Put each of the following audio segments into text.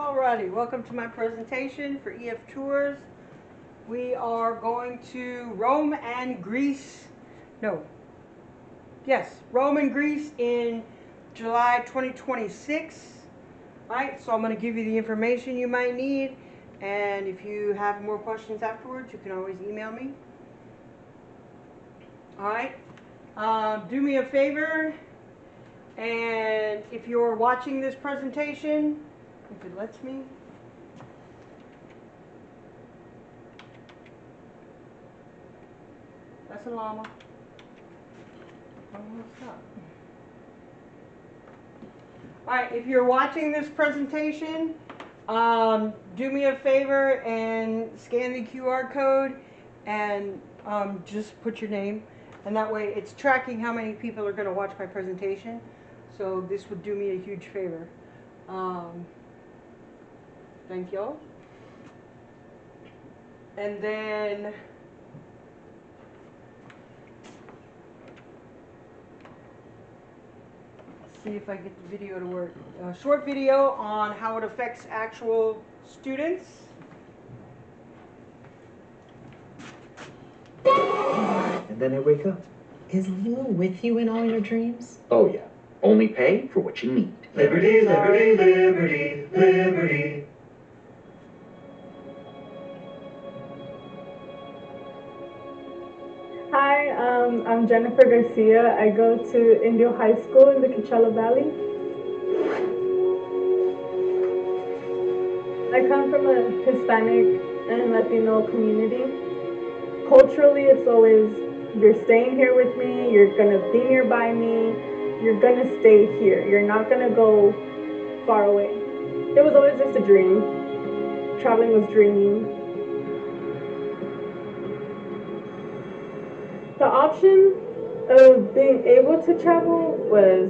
Alrighty, welcome to my presentation for EF Tours. We are going to Rome and Greece. Rome and Greece in July 2026. Right, so I'm going to give you the information you might need, and if you have more questions afterwards, you can always email me. Alright, do me a favor, and if you're watching this presentation, if it lets me. That's a llama. Almost up. Alright, if you're watching this presentation, do me a favor and scan the QR code and just put your name. And that way it's tracking how many people are going to watch my presentation. So this would do me a huge favor. Thank you. And then see if I get the video to work. A short video on how it affects actual students. And then I wake up. Is Lulu with you in all your dreams? Oh yeah. Only pay for what you need. Liberty, liberty, liberty, liberty. Hi, I'm Jennifer Garcia. I go to Indio High School in the Coachella Valley. I come from a Hispanic and Latino community. Culturally, it's always, you're staying here with me, you're gonna be nearby me, you're gonna stay here, you're not gonna go far away. It was always just a dream. Traveling was dreaming. The option of being able to travel was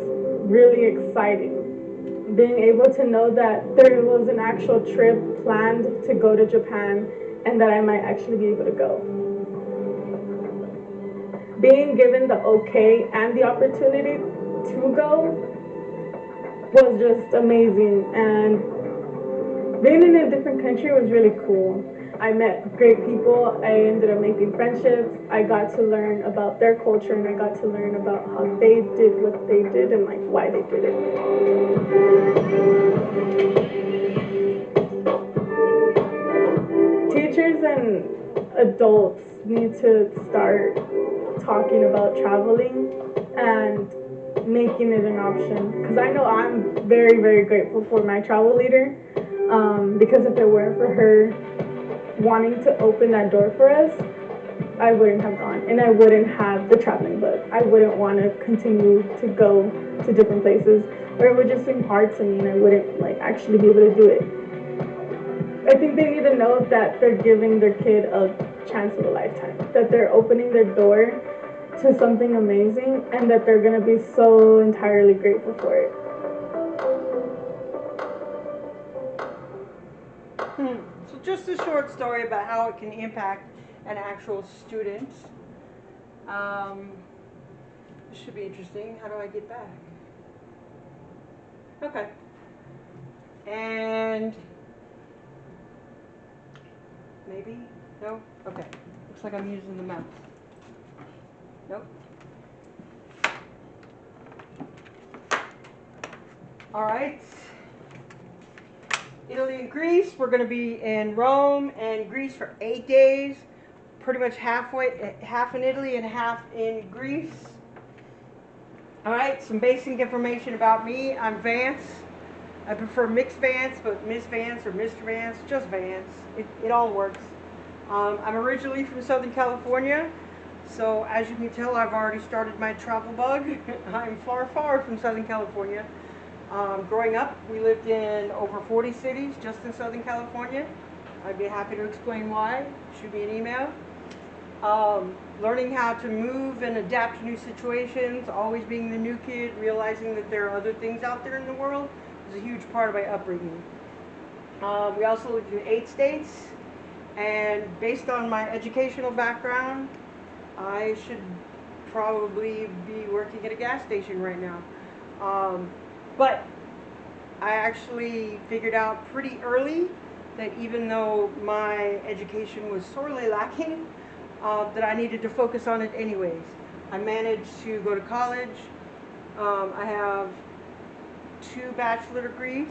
really exciting. Being able to know that there was an actual trip planned to go to Japan and that I might actually be able to go. Being given the okay and the opportunity to go was just amazing, and being in a different country was really cool. I met great people, I ended up making friendships, I got to learn about their culture, and I got to learn about how they did what they did and like why they did it. Teachers and adults need to start talking about traveling and making it an option, because I know I'm very, very grateful for my travel leader, because if it weren't for her wanting to open that door for us, I wouldn't have gone, and I wouldn't have the traveling bug. I wouldn't want to continue to go to different places, or it would just seem hard to me and I wouldn't like actually be able to do it. I think they need to know that they're giving their kid a chance of a lifetime, that they're opening their door to something amazing, and that they're going to be so entirely grateful for it. So just a short story about how it can impact an actual student. This should be interesting. How do I get back? Okay. And maybe? No? Okay. Looks like I'm using the mouse. Nope. Alright. Italy and Greece. We're going to be in Rome and Greece for 8 days. Pretty much half in Italy and half in Greece. Alright, some basic information about me. I'm Vance. I prefer mixed Vance, but Miss Vance or Mr. Vance, just Vance. It all works. I'm originally from Southern California, so as you can tell, I've already started my travel bug. I'm far, far from Southern California. Growing up, we lived in over 40 cities just in Southern California. I'd be happy to explain why. Shoot me an email. Learning how to move and adapt to new situations, always being the new kid, realizing that there are other things out there in the world is a huge part of my upbringing. We also lived in 8 states, and based on my educational background, I should probably be working at a gas station right now. But I actually figured out pretty early that even though my education was sorely lacking, that I needed to focus on it anyways. I managed to go to college. I have 2 bachelor degrees,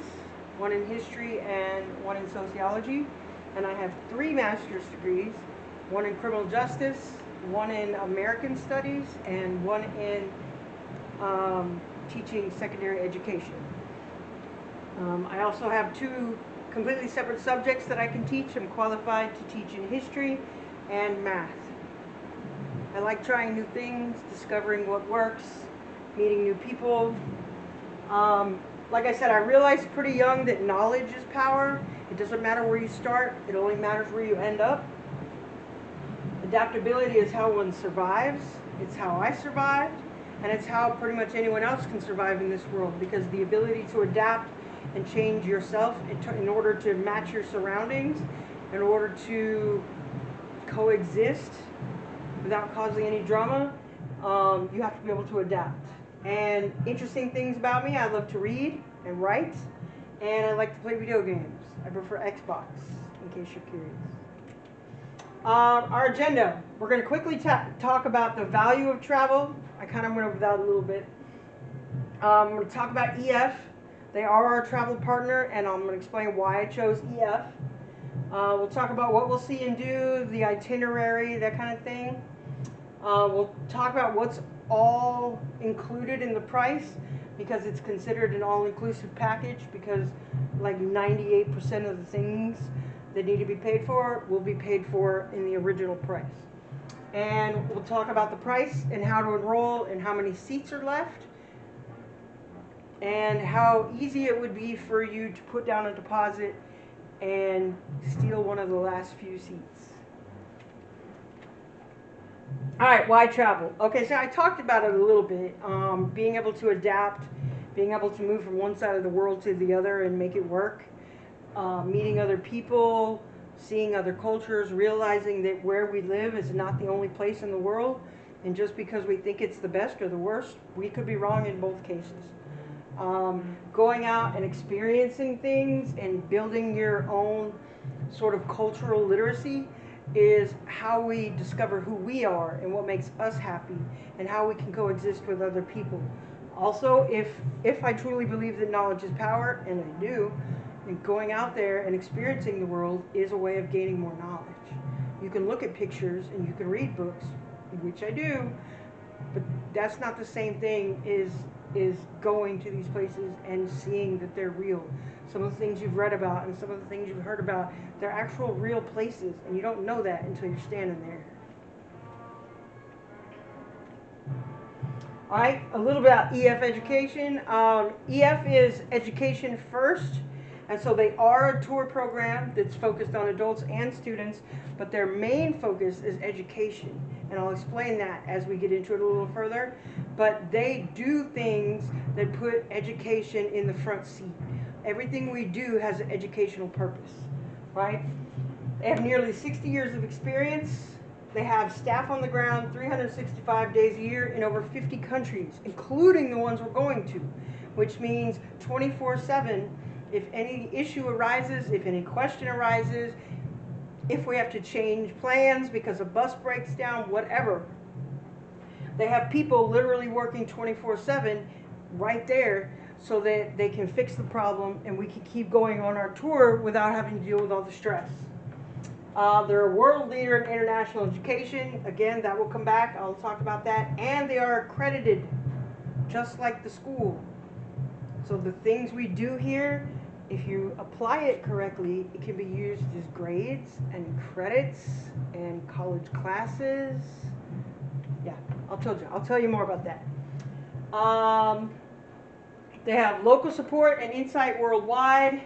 one in history and one in sociology, and I have 3 master's degrees, one in criminal justice, one in American studies, and one in teaching secondary education. I also have 2 completely separate subjects that I can teach. I'm qualified to teach in history and math. I like trying new things, discovering what works, meeting new people. Like I said, I realized pretty young that knowledge is power. It doesn't matter where you start, it only matters where you end up. Adaptability is how one survives. It's how I survived, and it's how pretty much anyone else can survive in this world, because the ability to adapt and change yourself in order to match your surroundings, in order to coexist without causing any drama, you have to be able to adapt. And interesting things about me, I love to read and write, and I like to play video games. I prefer Xbox, in case you're curious. Our agenda, we're going to quickly talk about the value of travel. I kind of went over that a little bit. We're going to talk about EF. They are our travel partner, and I'm going to explain why I chose EF. We'll talk about what we'll see and do, the itinerary, that kind of thing. We'll talk about what's all included in the price, because it's considered an all-inclusive package, because like 98% of the things that need to be paid for will be paid for in the original price. And we'll talk about the price and how to enroll and how many seats are left, and how easy it would be for you to put down a deposit and steal one of the last few seats. Alright, why travel? Okay, so I talked about it a little bit. Being able to adapt, being able to move from one side of the world to the other and make it work. Meeting other people, seeing other cultures, realizing that where we live is not the only place in the world. And just because we think it's the best or the worst, we could be wrong in both cases. Going out and experiencing things and building your own sort of cultural literacy is how we discover who we are and what makes us happy and how we can coexist with other people. Also, if I truly believe that knowledge is power, and I do, then going out there and experiencing the world is a way of gaining more knowledge. You can look at pictures and you can read books, which I do, but that's not the same thing as going to these places and seeing that they're real. Some of the things you've read about and some of the things you've heard about, they're actual real places, and you don't know that until you're standing there. All right, a little bit about EF education. EF is education first, and so they are a tour program that's focused on adults and students, but their main focus is education, and I'll explain that as we get into it a little further. But they do things that put education in the front seat. Everything we do has an educational purpose, right? They have nearly 60 years of experience. They have staff on the ground 365 days a year in over 50 countries, including the ones we're going to, which means 24/7. If any issue arises, if any question arises, if we have to change plans because a bus breaks down, whatever, they have people literally working 24/7 right there so that they can fix the problem and we can keep going on our tour without having to deal with all the stress. They're a world leader in international education. Again, that will come back. I'll talk about that. And they are accredited, just like the school. So the things we do here, if you apply it correctly, it can be used as grades and credits and college classes. Yeah, I'll tell you more about that. They have local support and insight worldwide.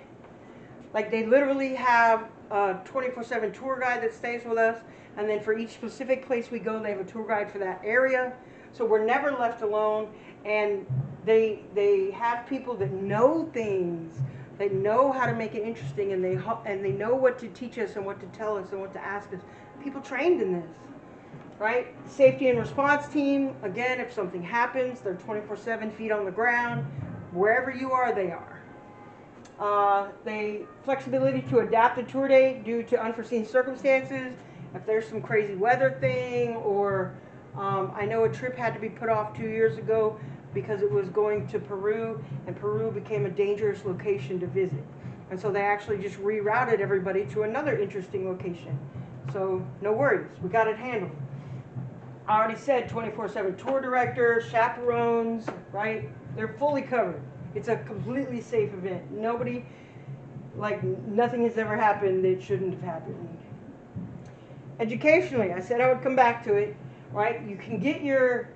Like, they literally have a 24/7 tour guide that stays with us, and then for each specific place we go, they have a tour guide for that area. So we're never left alone, and they have people that know things. They know how to make it interesting, and they know what to teach us and what to tell us and what to ask us. People trained in this, right? Safety and response team, again, if something happens, they're 24/7, feet on the ground. Wherever you are, they are. They flexibility to adapt the tour date due to unforeseen circumstances. If there's some crazy weather thing, or I know a trip had to be put off 2 years ago because it was going to Peru, and Peru became a dangerous location to visit. And so they actually just rerouted everybody to another interesting location. So no worries, we got it handled. I already said 24/7 tour director, chaperones, right? They're fully covered. It's a completely safe event. Nobody, like, nothing has ever happened that shouldn't have happened. Educationally, I said I would come back to it, right? You can get your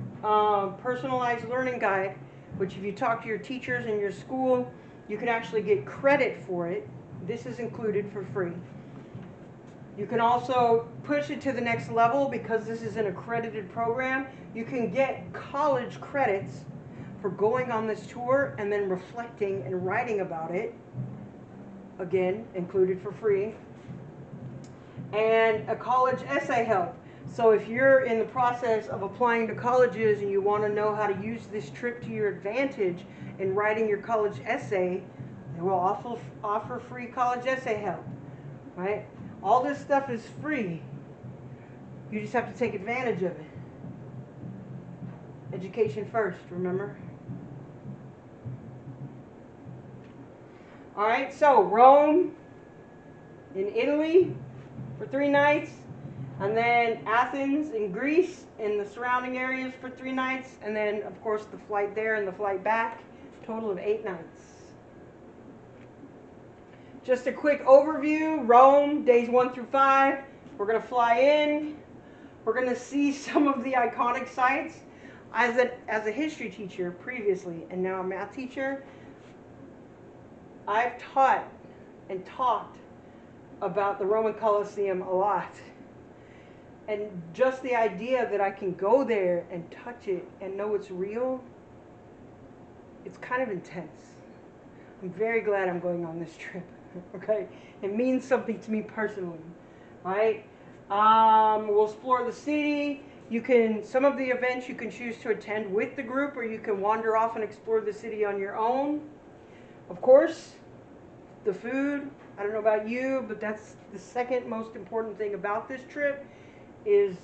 personalized learning guide, which if you talk to your teachers in your school, you can actually get credit for it. This is included for free. You can also push it to the next level because this is an accredited program. You can get college credits for going on this tour and then reflecting and writing about it. Again, included for free. And a college essay help. So if you're in the process of applying to colleges and you want to know how to use this trip to your advantage in writing your college essay, they will offer free college essay help, right? All this stuff is free. You just have to take advantage of it. Education first, remember? All right, so Rome in Italy for 3 nights, and then Athens in Greece in the surrounding areas for 3 nights, and then of course the flight there and the flight back, total of 8 nights. Just a quick overview. Rome, days 1 through 5. We're going to fly in. We're going to see some of the iconic sites. As a history teacher previously, and now a math teacher, I've taught and talked about the Roman Colosseum a lot. And just the idea that I can go there and touch it and know it's real, it's kind of intense. I'm very glad I'm going on this trip. Okay, it means something to me personally, right? We'll explore the city. Some of the events you can choose to attend with the group, or you can wander off and explore the city on your own. Of course, the food, I don't know about you, but that's the second most important thing about this trip, is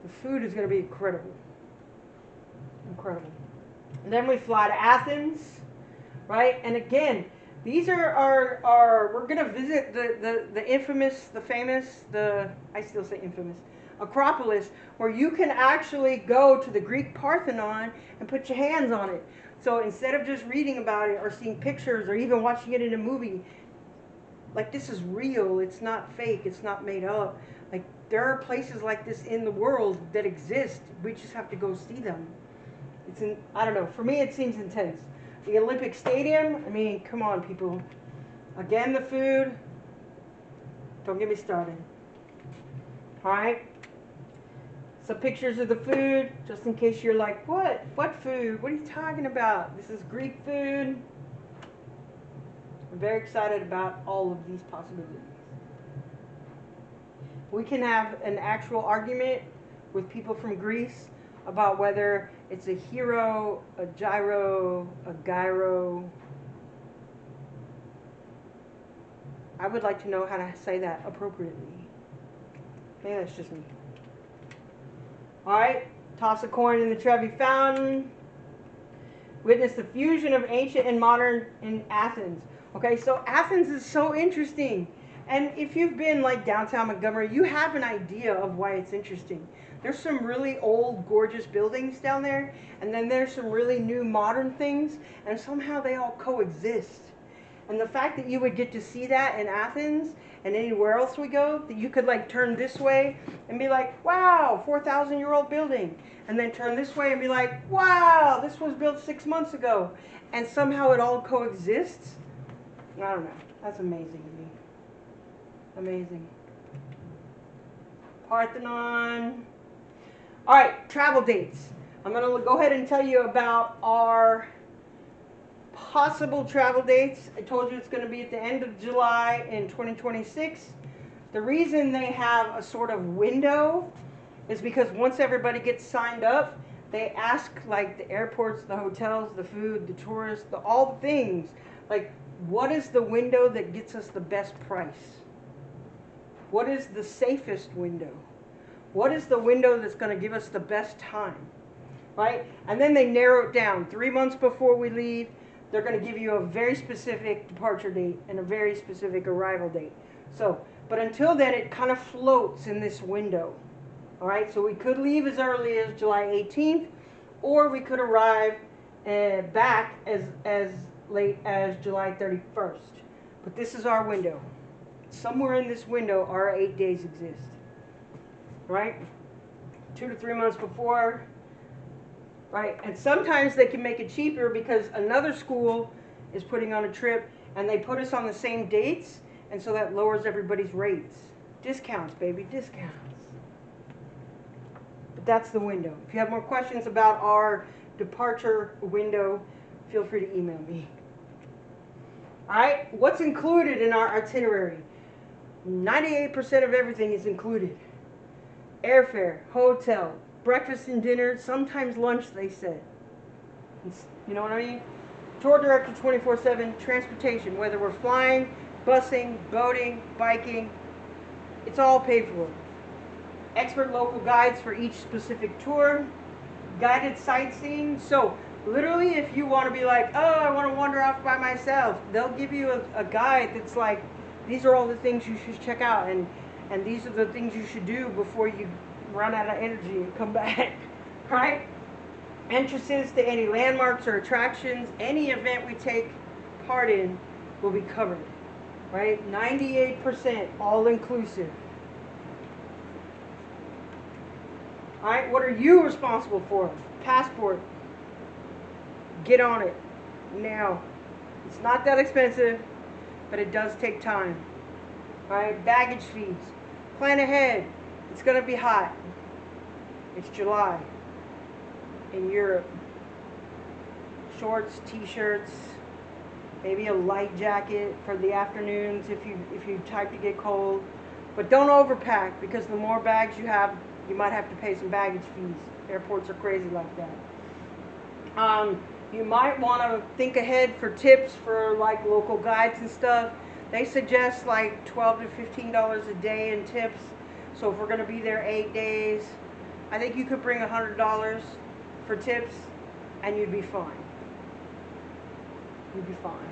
the food is going to be incredible. Incredible. And then we fly to Athens, right? And again, these are we're going to visit the infamous, the famous, I still say infamous, Acropolis, where you can actually go to the Greek Parthenon and put your hands on it. So instead of just reading about it or seeing pictures or even watching it in a movie, like, this is real, it's not fake, it's not made up. Like, there are places like this in the world that exist. We just have to go see them. I don't know, for me it seems intense. The Olympic Stadium, I mean, come on, people. Again, the food. Don't get me started. All right? Some pictures of the food, just in case you're like, what? What food? What are you talking about? This is Greek food. I'm very excited about all of these possibilities. We can have an actual argument with people from Greece about whether it's a hero, a gyro, a gyro. I would like to know how to say that appropriately. Maybe that's just me. Alright, toss a coin in the Trevi Fountain. Witness the fusion of ancient and modern in Athens. Okay, so Athens is so interesting. And if you've been like downtown Montgomery, you have an idea of why it's interesting. There's some really old, gorgeous buildings down there, and then there's some really new, modern things, and somehow they all coexist. And the fact that you would get to see that in Athens and anywhere else we go, that you could like turn this way and be like, wow, 4,000-year-old building. And then turn this way and be like, wow, this was built 6 months ago. And somehow it all coexists. I don't know. That's amazing to me. Amazing. Parthenon. All right, travel dates. I'm going to go ahead and tell you about our possible travel dates. I told you it's going to be at the end of July in 2026. The reason they have a sort of window is because once everybody gets signed up, they ask like the airports, the hotels, the food, the tourists, all the things. Like, What is the window that gets us the best price? What is the safest window? What is the window that's going to give us the best time? Right? And then they narrow it down. 3 months before we leave, they're going to give you a very specific departure date and a very specific arrival date. So, but until then, it kind of floats in this window. All right, so we could leave as early as July 18th, or we could arrive back as late as July 31st. But this is our window. Somewhere in this window, our 8 days exist. Right? 2 to 3 months before. Right? And sometimes they can make it cheaper because another school is putting on a trip and they put us on the same dates, and so that lowers everybody's rates. Discounts, baby, discounts. But that's the window. If you have more questions about our departure window, feel free to email me. All right, what's included in our itinerary? 98% of everything is included. Airfare, hotel, breakfast and dinner, sometimes lunch, they said. You know what I mean? Tour director 24/7, transportation, whether we're flying, busing, boating, biking, it's all paid for. Expert local guides for each specific tour, guided sightseeing. So literally, if you want to be like, oh, I want to wander off by myself, they'll give you a guide that's like, these are all the things you should check out, and these are the things you should do before you run out of energy and come back, right? Entrances to any landmarks or attractions, any event we take part in will be covered, right? 98% all inclusive. All right, what are you responsible for? Passport. Get on it now. It's not that expensive, but it does take time. All right, baggage fees. Plan ahead. It's going to be hot. It's July in Europe. Shorts, t-shirts, maybe a light jacket for the afternoons if you type to get cold. But don't overpack, because the more bags you have, you might have to pay some baggage fees. Airports are crazy like that. You might want to think ahead for tips for like local guides and stuff. They suggest like $12 to $15 a day in tips. So if we're going to be there 8 days, I think you could bring $100 for tips and you'd be fine. You'd be fine.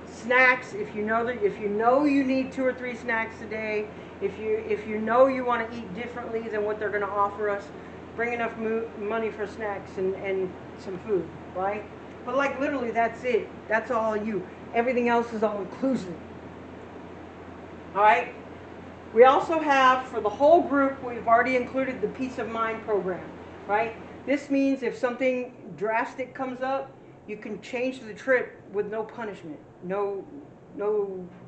Snacks, if you know you need 2 or 3 snacks a day, if you know you want to eat differently than what they're going to offer us, bring enough money for snacks and some food, right? But like literally, that's it. That's all you. Everything else is all inclusive. All right. We also have, for the whole group, we've already included the Peace of Mind program, right? This means if something drastic comes up, you can change the trip with no punishment, no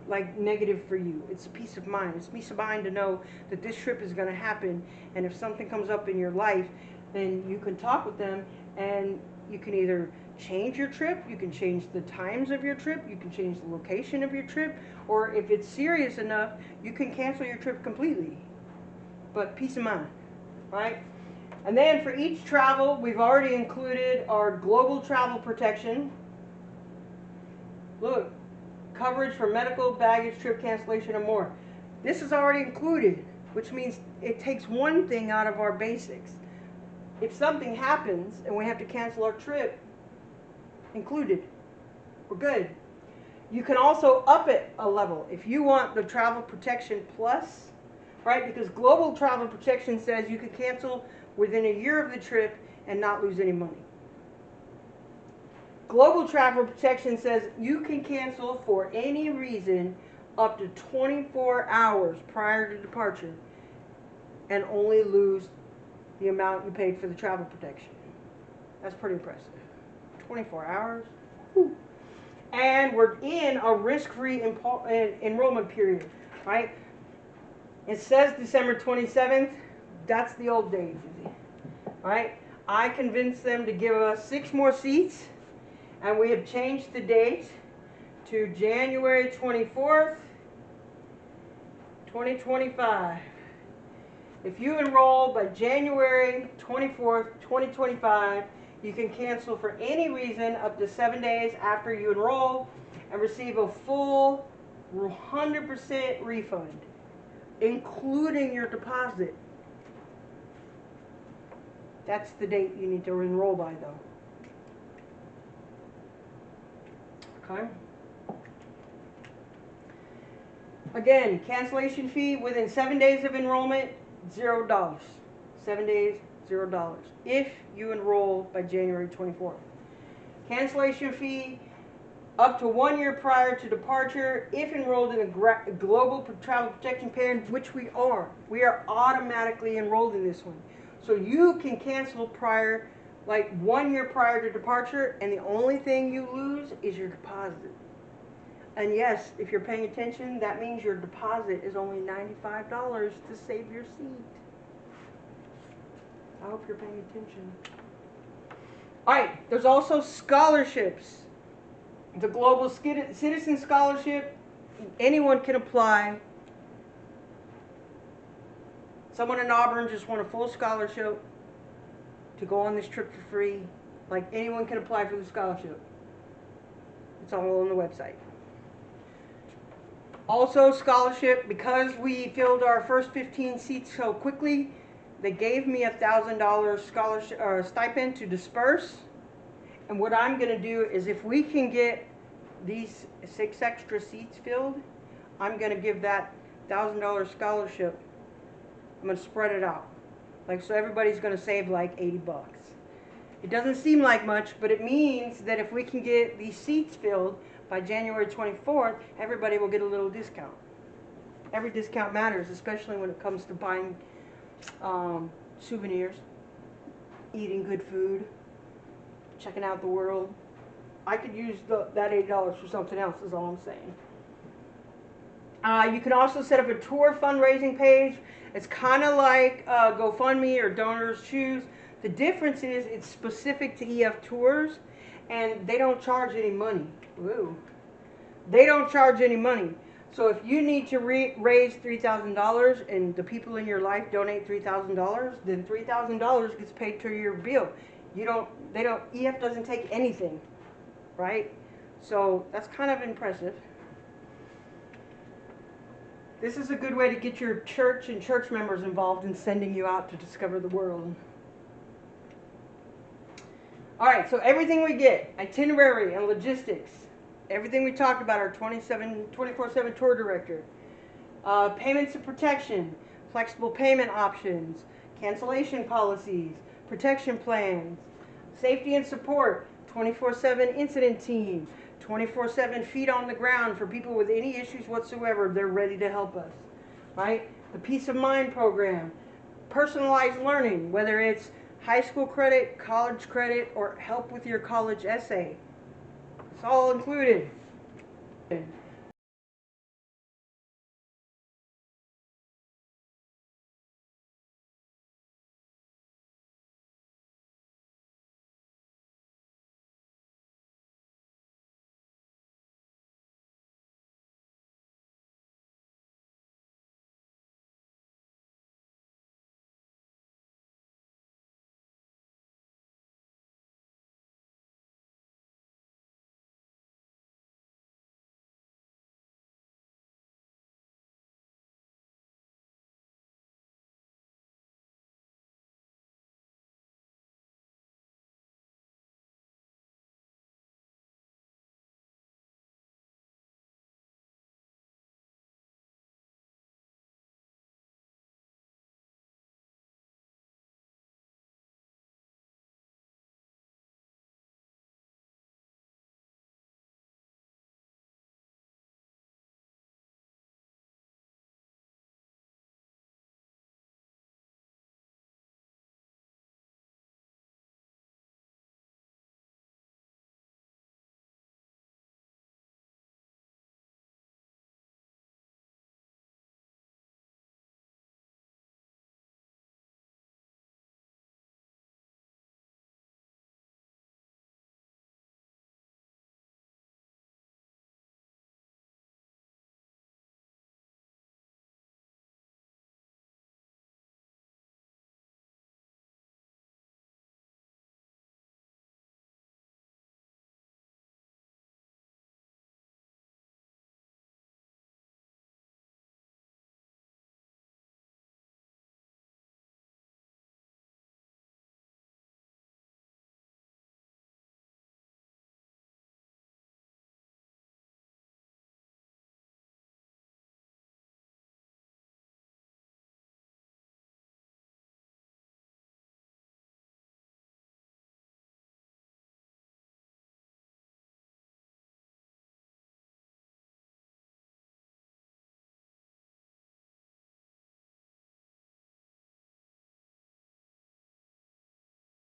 like negative for you. It's peace of mind. It's peace of mind to know that this trip is going to happen, and if something comes up in your life, then you can talk with them, and you can either change your trip, you can change the times of your trip, you can change the location of your trip, or if it's serious enough, you can cancel your trip completely. But peace of mind, right? And then for each travel, we've already included our global travel protection. Look, coverage for medical, baggage, trip cancellation, and more. This is already included, which means it takes one thing out of our basics. If something happens and we have to cancel our trip, included. We're good. You can also up it a level if you want the travel protection plus, right? Because global travel protection says you can cancel within a year of the trip and not lose any money. Global travel protection says you can cancel for any reason up to 24 hours prior to departure and only lose the amount you paid for the travel protection. That's pretty impressive. 24 hours. Whew. And we're in a risk-free enrollment period, right? It says December 27th. That's the old days, right? I convinced them to give us 6 more seats, and we have changed the date to January 24th, 2025. If you enroll by January 24th, 2025, you can cancel for any reason up to 7 days after you enroll, and receive a full 100% refund, including your deposit. That's the date you need to enroll by, though. Okay? Again, cancellation fee within 7 days of enrollment, $0. 7 days, $0. If you enroll by January 24th. Cancellation fee up to 1 year prior to departure if enrolled in a global travel protection plan, which we are. We are automatically enrolled in this one. So you can cancel prior, like 1 year prior to departure, and the only thing you lose is your deposit. And yes, if you're paying attention, that means your deposit is only $95 to save your seat. I hope you're paying attention. Alright, there's also scholarships. The Global Citizen Scholarship, anyone can apply. Someone in Auburn just won a full scholarship to go on this trip for free. Like, anyone can apply for the scholarship. It's all on the website. Also, scholarship, because we filled our first 15 seats so quickly, they gave me $1,000 scholarship or stipend to disperse. And what I'm going to do is, if we can get these 6 extra seats filled, I'm going to give that $1,000 scholarship. I'm going to spread it out. Like, so everybody's going to save like $80. It doesn't seem like much, but it means that if we can get these seats filled by January 24th, everybody will get a little discount. Every discount matters, especially when it comes to buying souvenirs, eating good food, checking out the world. I could use that $8 for something else, is all I'm saying. You can also set up a tour fundraising page. It's kind of like GoFundMe or Donors Choose. The difference is it's specific to EF Tours, and they don't charge any money. Ooh. They don't charge any money. So if you need to raise $3,000 and the people in your life donate $3,000, then $3,000 gets paid to your bill. EF doesn't take anything, right? So that's kind of impressive. This is a good way to get your church and church members involved in sending you out to discover the world. Alright, so everything we get, itinerary and logistics, everything we talked about, our 24/7 tour director, payments of protection, flexible payment options, cancellation policies, protection plans, safety and support, 24/7 incident team, 24/7 feet on the ground for people with any issues whatsoever. They're ready to help us, right? The Peace of Mind program, personalized learning, whether it's high school credit, college credit, or help with your college essay. It's all included.